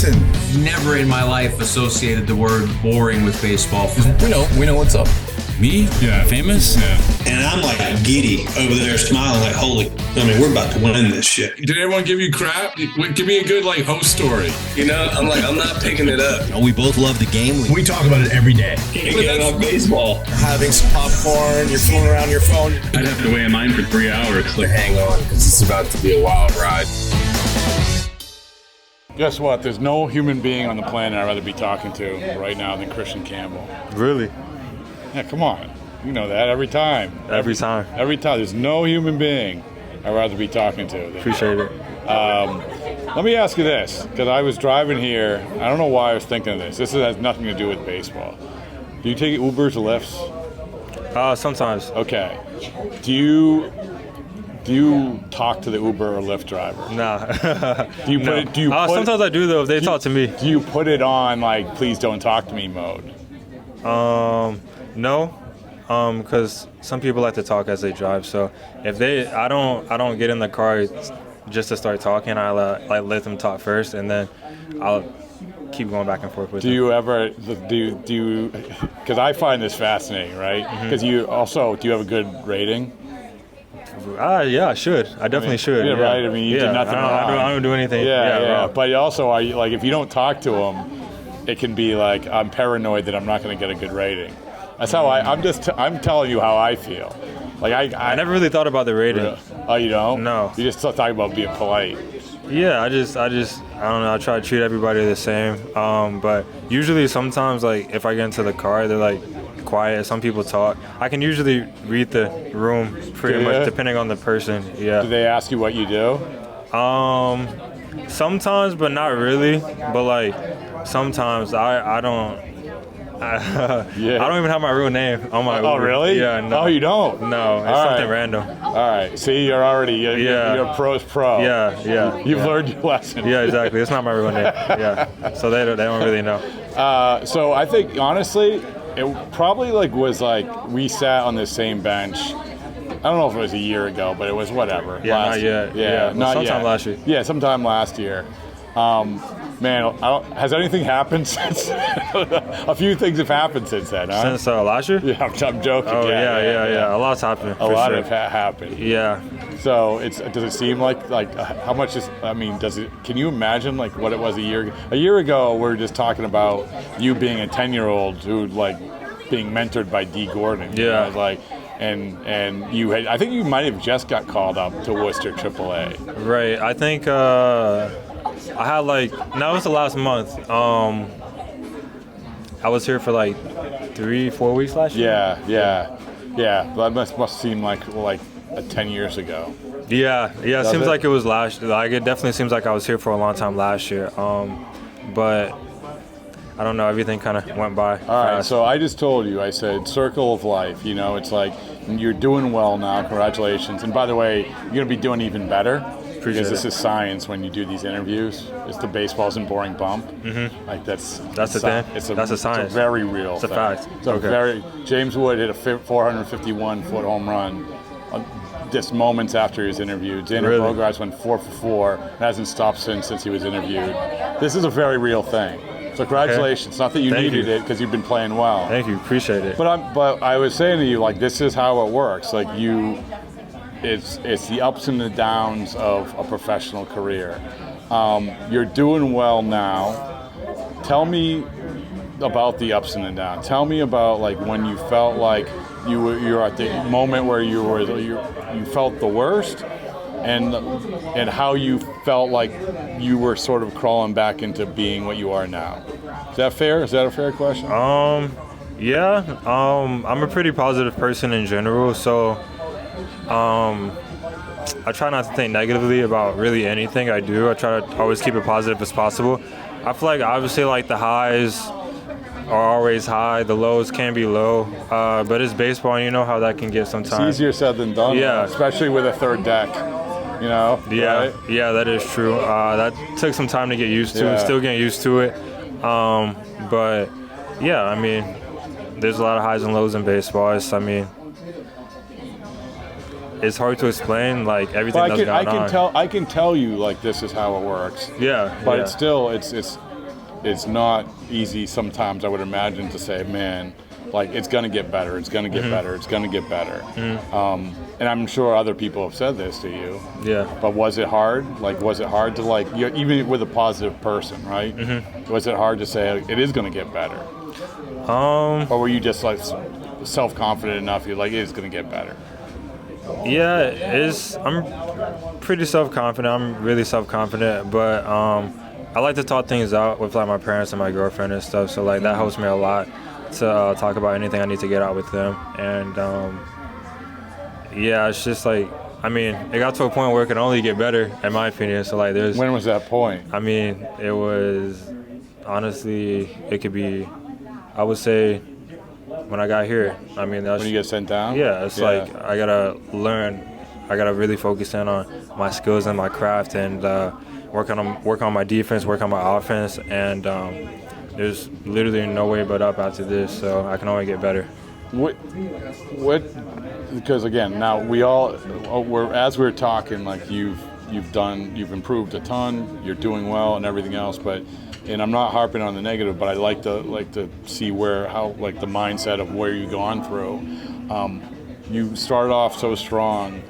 Listen. Never in my life associated the word boring with baseball. We know what's up. Me? Yeah. Famous? Yeah. And I'm like giddy over there smiling like, we're about to win this shit. Did everyone give you crap? Give me a good host story. I'm not picking it up. We both love the game. We talk about it every day. Get on baseball. Having some popcorn, you're fooling around your phone. I'd have to wait in line for 3 hours. Hang on, because it's about to be a wild ride. Guess what? There's no human being on the planet I'd rather be talking to right now than Kristian Campbell. Really? Yeah, come on. You know that every time. Every time. There's no human being I'd rather be talking to. Appreciate it. Let me ask you this, because I was driving here. I don't know why I was thinking of this. This has nothing to do with baseball. Do you take Ubers or Lyfts? Sometimes. Okay. Do you talk to the Uber or Lyft driver? Nah. Sometimes I do though if they talk to me. Do you put it on please don't talk to me mode? No, because some people like to talk as they drive. So if I don't get in the car just to start talking. I let them talk first, and then I'll keep going back and forth with them. Do you? Because I find this fascinating, right? Because do you have a good rating? Yeah, I should. I definitely should. Yeah, right. I mean, you did nothing wrong. I don't do anything. Yeah. But also, are you if you don't talk to them, it can be I'm paranoid that I'm not going to get a good rating. That's how I'm telling you how I feel. I never really thought about the rating. Oh, you don't? No. You just talk about being polite. Yeah, I don't know. I try to treat everybody the same. But usually, sometimes if I get into the car, they're quiet. Some people talk. I can usually read the room pretty much depending on the person. Yeah. Do they ask you what you do? Sometimes, but not really. But sometimes I don't. I don't even have my real name on my Uber. Oh, really? Yeah, no. Oh, you don't? No, it's something random. All right. See, you're already, you're pro's pro. Yeah. You've learned your lesson. Yeah, exactly. It's not my real name. Yeah. So they don't really know. So I think, honestly, it probably was we sat on the same bench. I don't know if it was a year ago, but it was whatever. Yeah, not yet. Yeah, sometime last year. Yeah, sometime last year. Man, has anything happened since? A few things have happened since then, huh? Since last year? Yeah, I'm joking. Oh, yeah. A lot's happened. A lot have happened. Yeah. So does it seem like how much is? I mean, can you imagine what it was a year ago? A year ago, we were just talking about you being a 10-year-old who being mentored by D. Gordon. Yeah. And you had, I think you might have just got called up to Worcester AAA. Right. I think I had it was the last month. I was here for 3-4 weeks last year. Yeah. That must seem like 10 years ago. Yeah. It seems like it was last. It definitely seems like I was here for a long time last year. But I don't know. Everything kind of went by. All right. So I just told you. I said circle of life. It's you're doing well now. Congratulations. And by the way, you're gonna be doing even better. Because this is science when you do these interviews. It's the baseball's and boring bump. Mm-hmm. That's the thing. That's a science. It's a very real It's a thing. fact. So James Wood hit a 451-foot home run just moments after he was interviewed. Xander Bogaerts went 4 for 4. Hasn't stopped since he was interviewed. This is a very real thing. So congratulations. Okay. Not that you needed it because you've been playing well. Thank you. Appreciate it. But I was saying to you, this is how it works. It's the ups and the downs of a professional career. You're doing well now. Tell me about the ups and the downs. Tell me about when you felt you were at the moment where you felt the worst, and how you felt you were sort of crawling back into being what you are now. Is that fair? Is that a fair question? Yeah. I'm a pretty positive person in general, so. I try not to think negatively about really anything I do. I try to always keep it positive as possible. I feel obviously the highs are always high, the lows can be low, but it's baseball and you know how that can get sometimes. It's easier said than done, yeah. Especially with a third deck, Yeah, right? Yeah, that is true. That took some time to get used to, still getting used to it. But yeah, there's a lot of highs and lows in baseball. It's hard to explain everything that's going on. I can tell you this is how it works. Yeah. But it's still it's it's not easy sometimes, I would imagine, to say, man, like, it's going to get better, it's going to get better, it's going to get better. And I'm sure other people have said this to you. Yeah. But was it hard? Like, was it hard to, like, even with a positive person, right? Was it hard to say, it is going to get better? Or were you just, like, self-confident enough, you're like, it is going to get better? Yeah, I'm pretty self-confident. I'm really self-confident, but I like to talk things out with, like, my parents and my girlfriend and stuff, so, like, that helps me a lot to talk about anything I need to get out with them. And yeah, it's just like, I mean, it got to a point where it can only get better, in my opinion. So, like, there's. When was that point? I mean, it was, honestly, it could be, I would say, when I got here. I mean, that's. When you get sent down? Yeah, it's like, I gotta learn. I gotta really focus in on my skills and my craft, and work on my defense, work on my offense, and there's literally no way but up after this. So I can only get better. What? Because again, now as we're talking, like, you've improved a ton, you're doing well and everything else, and I'm not harping on the negative, but I like to see how the mindset of where you've gone through. You started off so strong.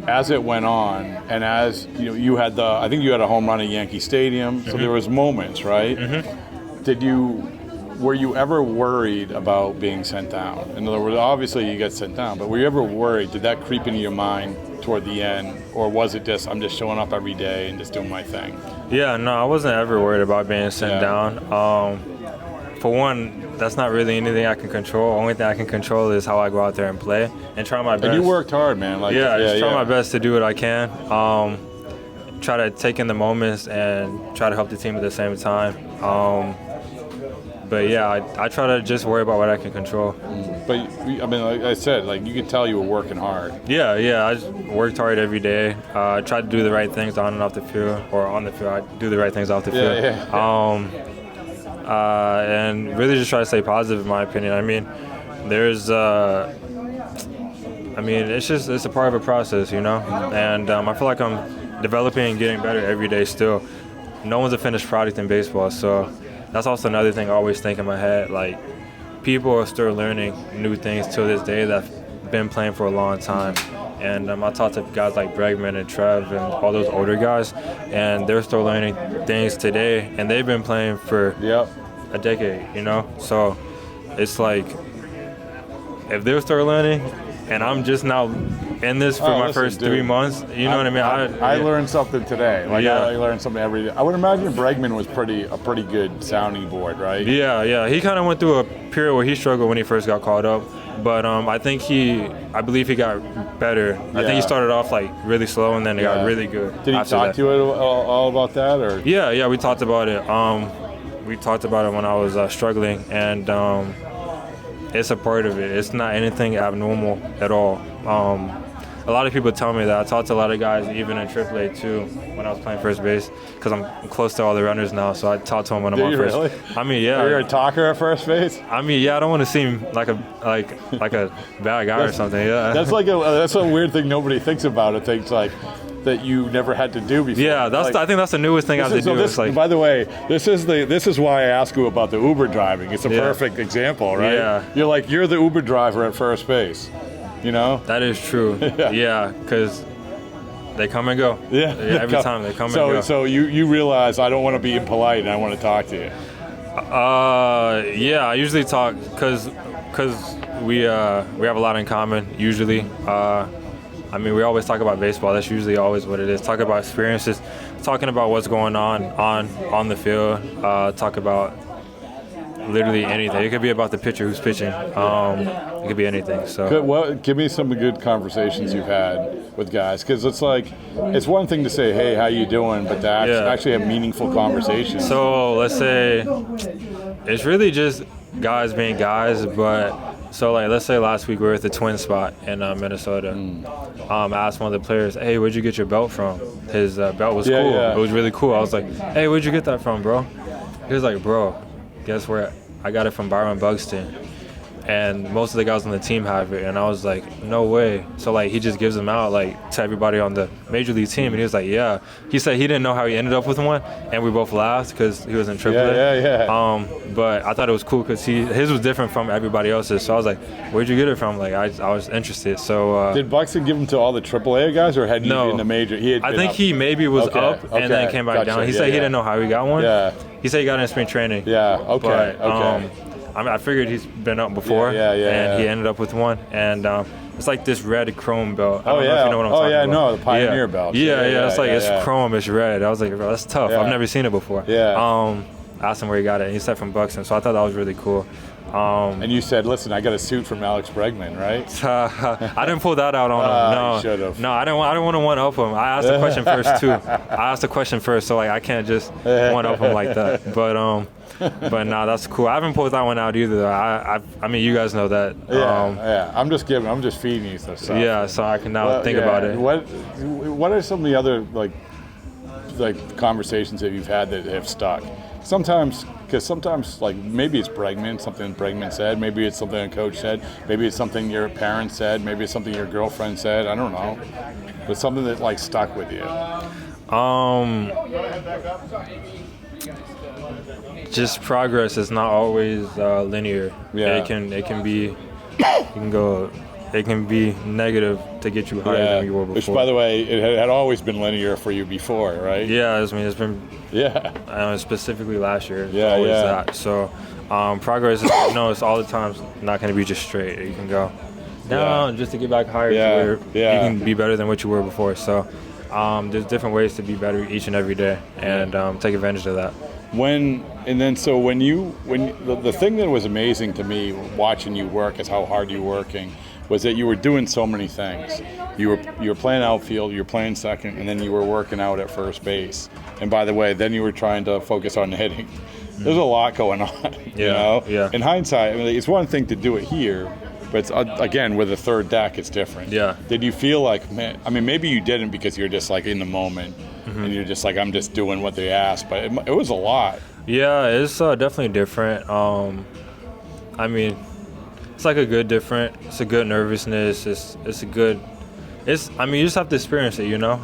As it went on, and as you had I think you had a home run at Yankee Stadium, so there was moments, right? Were you ever worried about being sent down? In other words, obviously you get sent down, but were you ever worried? Did that creep into your mind toward the end, or was it just, I'm just showing up every day and just doing my thing? Yeah, no, I wasn't ever worried about being sent down. For one, that's not really anything I can control. The only thing I can control is how I go out there and play and try my best. And you worked hard, man. Just try my best to do what I can. Try to take in the moments and try to help the team at the same time. But yeah, I try to just worry about what I can control. But I mean, like I said, like, you could tell you were working hard. Yeah, I just worked hard every day. I tried to do the right things on and off the field, or on the field. I do the right things off the field. And really just try to stay positive, in my opinion. I mean, it's a part of a process, and I feel like I'm developing and getting better every day still. No one's a finished product in baseball, so that's also another thing I always think in my head. Like, people are still learning new things till this day that have been playing for a long time. And I talk to guys like Bregman and Trev and all those older guys, and they're still learning things today, and they've been playing for a decade, So it's like, if they're still learning, and I'm just now in this for my first 3 months, you know what I mean? I learned something today. I learned something every day. I would imagine Bregman was a pretty good sounding board, right? Yeah. He kind of went through a period where he struggled when he first got called up. But I believe he got better. I think he started off like really slow, and then it got really good. Did he talk to you all about that, or? Yeah, we talked about it. We talked about it when I was struggling, and it's a part of it. It's not anything abnormal at all. A lot of people tell me that. I talked to a lot of guys, even in AAA too, when I was playing first base, because I'm close to all the runners now. So I talk to them when I'm on first. Really? I mean, yeah. Are you a talker at first base? I mean, yeah. I don't want to seem like a bad guy or something. Yeah. That's a weird thing nobody thinks about. It thinks like that you never had to do before. Yeah, I think that's the newest thing I have to do. By the way, this is why I ask you about the Uber driving. It's a perfect example, right? Yeah. You're the Uber driver at first base. That is true. Yeah, because they come and go. Yeah, every time they come and go. So you realize I don't want to be impolite and I want to talk to you. Yeah, I usually talk because we have a lot in common usually. I mean, we always talk about baseball. That's usually always what it is. Talk about experiences, talking about what's going on the field. Talk about literally anything. It could be about the pitcher who's pitching. It could be anything. So, give me some good conversations you've had with guys, because it's like, it's one thing to say, "Hey, how you doing?" but to actually have meaningful conversations. So let's say it's really just guys being guys, but. So, like, let's say last week we were at the Twin spot in Minnesota. I asked one of the players, "Hey, where'd you get your belt from?" His belt was cool. Yeah. It was really cool. I was like, "Hey, where'd you get that from, bro?" He was like, "Bro, guess where? I got it from Byron Buxton." and most of the guys on the team have it, and I was like, no way. So like he just gives them out like to everybody on the major league team, and he was like, yeah. He said he didn't know how he ended up with one, and we both laughed because he was in AAA. Yeah. But I thought it was cool because his was different from everybody else's. So I was like, where'd you get it from? Like I was interested. So did Buxton give them to all the AAA guys, or had he no, been the major? I think he maybe was up and then came back down. He said he didn't know how he got one. Yeah. He said he got it in spring training. Yeah. Okay. But, I figured he's been up before, and he ended up with one, and it's like this red chrome belt. I don't know if you know what I'm talking about. No, the Pioneer belt. Yeah, it's chrome, it's red. I was like, bro, that's tough. I've never seen it before. Yeah. Asked him where he got it, and he said from Buxton, so I thought that was really cool. And you said, listen, I got a suit from Alex Bregman, right? I didn't pull that out on him. No, you should have. No, I don't want to one up him. I asked the question first too. I asked the question first, so like I can't just one up him like that. But nah, that's cool. I haven't pulled that one out either. I mean, you guys know that. I'm just feeding you some stuff. Yeah, so I can now think about it. What are some of the other like conversations that you've had that have stuck? Sometimes like maybe it's something Bregman said, maybe it's something a coach said, maybe it's something your parents said, maybe it's something your girlfriend said. I don't know, but something that like stuck with you. Just progress is not always linear. Yeah. It can be negative to get you higher than you were before. Which, by the way, it had always been linear for you before, right? Yeah, I mean, it's been specifically last year. Yeah, always that. So progress is it's all the time not going to be just straight. You can go down just to get back higher to where you can be better than what you were before. So there's different ways to be better each and every day, and take advantage of that. The thing that was amazing to me watching you work is how hard you were working, was that you were doing so many things. You were playing outfield, you were playing second, and then you were working out at first base. And by the way, then you were trying to focus on hitting. There's a lot going on. You know? Yeah. In hindsight, I mean, it's one thing to do it here, but it's, again, with a third deck, it's different. Yeah. Did you feel like, man? I mean, maybe you didn't because you're just like in the moment, and you're just like, I'm just doing what they asked. But it was a lot. Yeah, it's definitely different. I mean, it's like a good different. It's a good nervousness. It's a good. I mean, you just have to experience it, you know.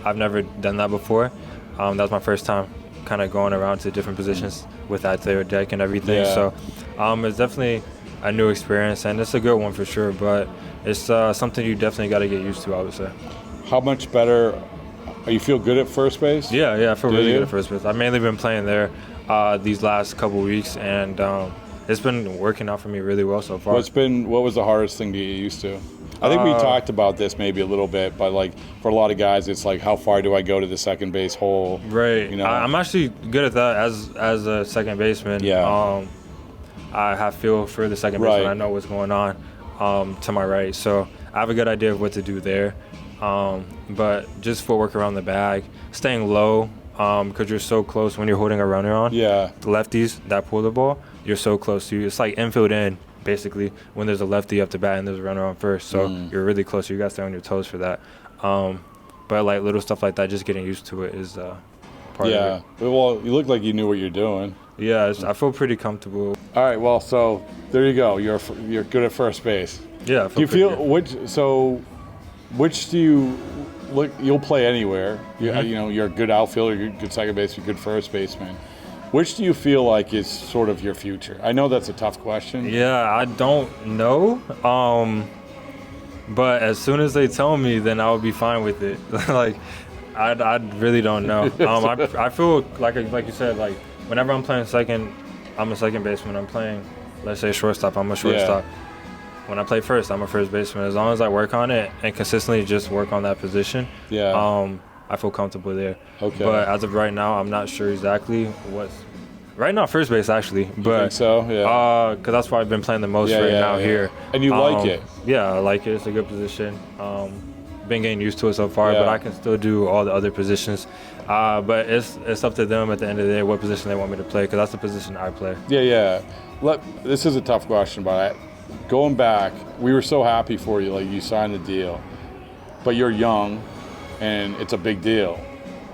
I've never done that before. That was my first time, kind of going around to different positions with that third deck and everything. Yeah. So, it's definitely a new experience, and it's a good one for sure. But it's something you definitely got to get used to, I would say. How much better? You feel good at first base? Yeah, I feel really good at first base. I've mainly been playing there these last couple weeks, and it's been working out for me really well so far. What was the hardest thing to get used to? I think we talked about this maybe a little bit, but like for a lot of guys, it's like how far do I go to the second base hole? Right. You know? I'm actually good at that as a second baseman. Yeah. I have feel for the second baseman. I know what's going on to my right, so I have a good idea of what to do there. But just footwork around the bag, staying low, because you're so close when you're holding a runner on. Yeah. Lefties that pull the ball, you're so close to you. It's like infield in, basically, when there's a lefty up to bat and there's a runner on first. So you're really close. So you got to stay on your toes for that. But like little stuff like that, just getting used to it is part of it. Yeah. Well, you look like you knew what you're doing. Yeah, I feel pretty comfortable. All right. Well, so there you go. You're good at first base. Yeah. Do you feel which do you look? You'll play anywhere. You know, you're a good outfielder, you're a good second base, you're a good first baseman. Which do you feel like is sort of your future? I know that's a tough question. Yeah, I don't know. But as soon as they tell me, then I would be fine with it. Like, I really don't know. I feel like you said, like whenever I'm playing second, I'm a second baseman. I'm playing, let's say shortstop, I'm a shortstop. Yeah. When I play first, I'm a first baseman. As long as I work on it and consistently just work on that position, I feel comfortable there. Okay. But as of right now, I'm not sure exactly what's. Right now, first base actually. But you think so? Yeah. Because that's why I've been playing the most here. And you like it? Yeah, I like it. It's a good position. Been getting used to it so far, but I can still do all the other positions. But it's up to them at the end of the day what position they want me to play, because that's the position I play. Yeah. This is a tough question, but going back, we were so happy for you. Like, you signed the deal, but you're young, and it's a big deal.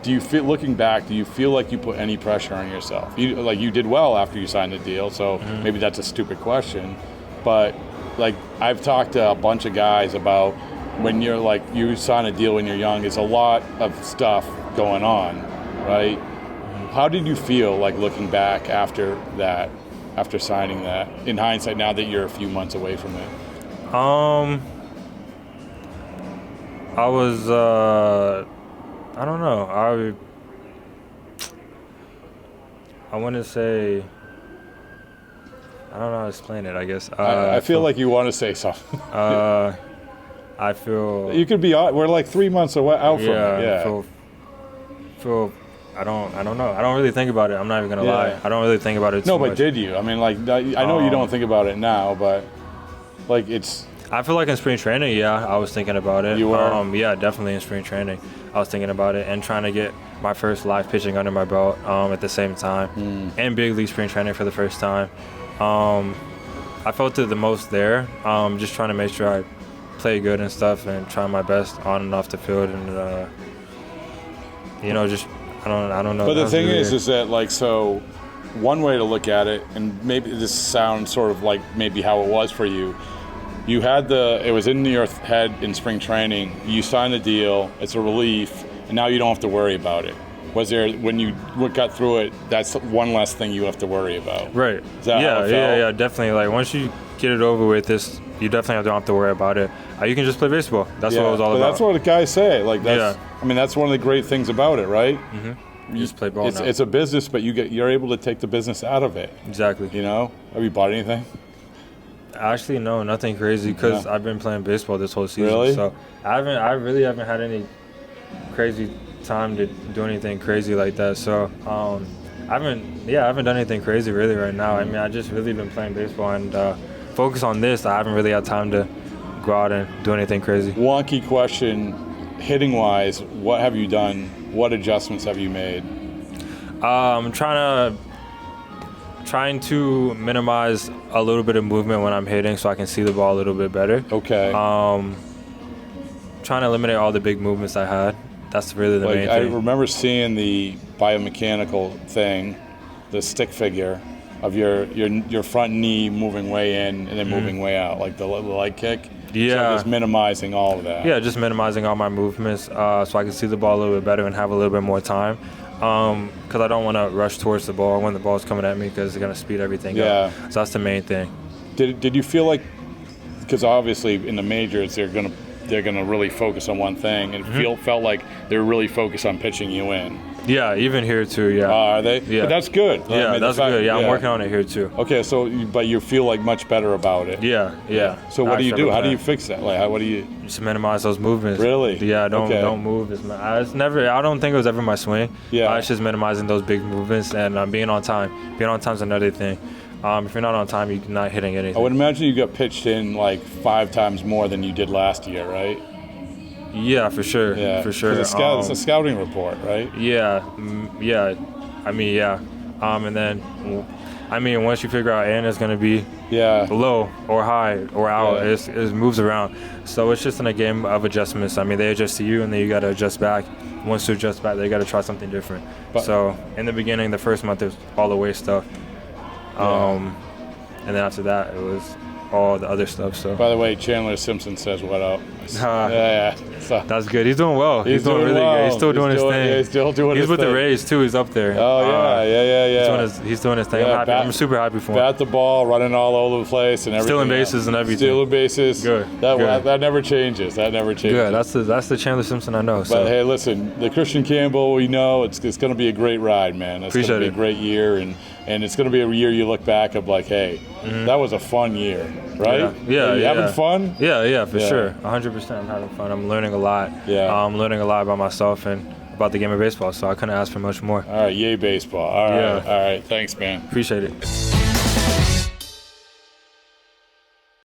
Do you feel, looking back, do you feel like you put any pressure on yourself? You did well after you signed the deal, so maybe that's a stupid question. but like I've talked to a bunch of guys about when you're like you sign a deal when you're young, there's a lot of stuff going on, right? How did you feel like looking back after signing that? In hindsight, now that you're a few months away from it. I was I don't know. I want to say, I don't know how to explain it, I guess. I feel like you want to say something. I feel you could be. We're like 3 months away out from it. Yeah. Feel. I don't know. I don't really think about it. I'm not even gonna lie. I don't really think about it. No, too but much. did you? I mean, like I know you don't think about it now, but like it's. I feel like in spring training, I was thinking about it. You were? Yeah, definitely in spring training, I was thinking about it and trying to get my first live pitching under my belt at the same time, and big league spring training for the first time. I felt it the most there. Just trying to make sure I play good and stuff, and trying my best on and off the field, and just I don't know. But the thing is that like so, one way to look at it, and maybe this sounds sort of like maybe how it was for you. You had it was in your head in spring training. You signed the deal. It's a relief, and now you don't have to worry about it. Was there when you got through it? That's one less thing you have to worry about. Right. Is that how it felt? Yeah, definitely. Like once you get it over with, you definitely don't have to worry about it. You can just play baseball. That's what it was all about. That's what the guys say. Like that's. I mean, that's one of the great things about it, right? Mm-hmm. You just play ball. It's a business, but you're able to take the business out of it. Exactly. You know? Have you bought anything? Actually, no, nothing crazy because I've been playing baseball this whole season. Really? So I really haven't had any crazy time to do anything crazy like that. So I haven't done anything crazy really right now. I mean, I just really been playing baseball and focus on this. I haven't really had time to go out and do anything crazy. Wonky question, hitting wise, what have you done? What adjustments have you made? I'm trying to minimize a little bit of movement when I'm hitting so I can see the ball a little bit better. Okay. Trying to eliminate all the big movements I had. That's really the main thing. I remember seeing the biomechanical thing, the stick figure of your front knee moving way in and then moving way out, like the leg kick. Yeah. So just minimizing all of that. Yeah, just minimizing all my movements so I can see the ball a little bit better and have a little bit more time. Because I don't want to rush towards the ball when the ball's coming at me because it's going to speed everything up. So that's the main thing. Did you feel like, because obviously in the majors they're going to really focus on one thing, and felt like they're really focused on pitching you in. Yeah, even here too. Yeah. Are they? Yeah. But that's good. Yeah, that's good. Yeah, I'm working on it here too. Okay, but you feel like much better about it. Yeah. So what do you do? How do you fix that? Like, what do you? Just minimize those movements. Really? Yeah, don't move as much. I don't think it was ever my swing. Yeah. It's just minimizing those big movements and being on time. Being on time is another thing. If you're not on time, you're not hitting anything. I would imagine you got pitched in like 5 times more than you did last year, right? Yeah, for sure. Yeah, for sure. It's a scouting report, right? Yeah. I mean, yeah. And then, I mean, once you figure out and it's going to be low or high or out, it moves around. So it's just in a game of adjustments. I mean, they adjust to you, and then you got to adjust back. Once you adjust back, they got to try something different. So in the beginning, the first month, it was all the weight stuff. And then after that, it was all the other stuff. So. By the way, Chandler Simpson says what up. So, that's good. He's doing well. He's doing really well. good. He's still doing his thing. Yeah, he's still doing his thing. He's with the Rays too. He's up there. Oh yeah. He's doing his thing. Yeah, I'm super happy for him. Bat the ball, running all over the place, and everything. Stealing bases and everything. Stealing bases. Good. That never changes. Good. That's the Chandler Simpson I know. So. But hey, listen, the Kristian Campbell, we know it's going to be a great ride, man. It's going to be a great year, and it's going to be a year you look back of like, hey, that was a fun year, right? Yeah. Are you having fun? Yeah, for sure. 100%. I'm having fun. I'm learning a lot. Yeah. I'm learning a lot about myself and about the game of baseball, so I couldn't ask for much more. All right, yay baseball. All right. Thanks, man. Appreciate it.